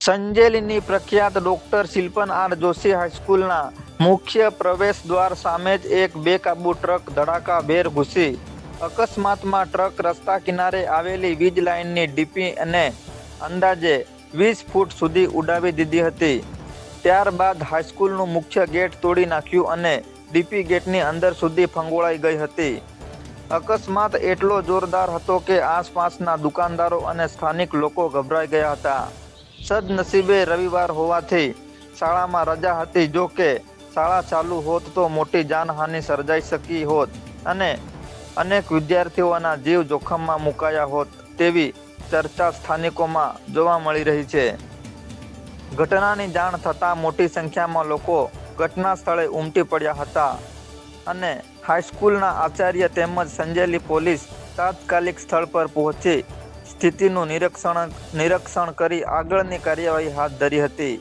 સંજેલીની પ્રખ્યાત doctor શિલ્પન R Joshi હાઈસ્કૂલના મુખ્ય પ્રવેશ દ્વાર સામે જ એક બેકાબૂ ટ્રક ધડાકાભેર ઘૂસી અકસ્માતમાં ટ્રક રસ્તા કિનારે આવેલી વીજ લાઇનની ડીપી અને અંદાજે 20 ફૂટ સુધી ઉડાવી દીધી હતી। ત્યારબાદ હાઈસ્કૂલનું મુખ્ય ગેટ તોડી નાખ્યું અને ડીપી ગેટની અંદર સુધી ફંગોળાઈ ગઈ હતી। અકસ્માત એટલો જોરદાર હતો કે આસપાસના દુકાનદારો અને સ્થાનિક લોકો ગભરાઈ ગયા હતા। સદનસીબે રવિવાર હોવાથી શાળામાં રજા હતી। જો કે શાળા ચાલુ હોત તો મોટી જાનહાનિ સર્જાઈ શકી હોત અને અનેક વિદ્યાર્થીઓના જીવ જોખમમાં મુકાયા હોત તેવી ચર્ચા સ્થાનિકોમાં જોવા મળી રહી છે। ઘટનાની જાણ થતાં મોટી સંખ્યામાં લોકો ઘટના સ્થળે ઉમટી પડ્યા હતા અને હાઈસ્કૂલના આચાર્ય તેમજ સંજેલી પોલીસ તાત્કાલિક સ્થળ પર પહોંચી સ્થિતિનું નિરીક્ષણ કરી આગળની કાર્યવાહી હાથ ધરી હતી।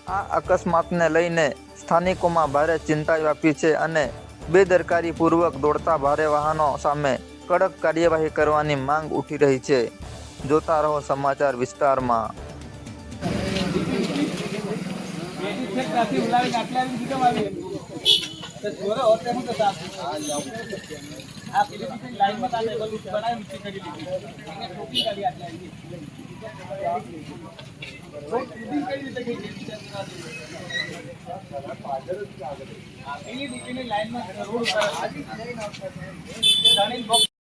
આ અકસ્માતને લઈને સ્થાનિકોમાં ભારે ચિંતા વ્યાપી છે અને બેદરકારીપૂર્વક દોડતા ભારે વાહનો સામે કડક કાર્યવાહી કરવાની માંગ ઉઠી રહી છે। જોતા રહો સમાચાર વિસ્તારમાં।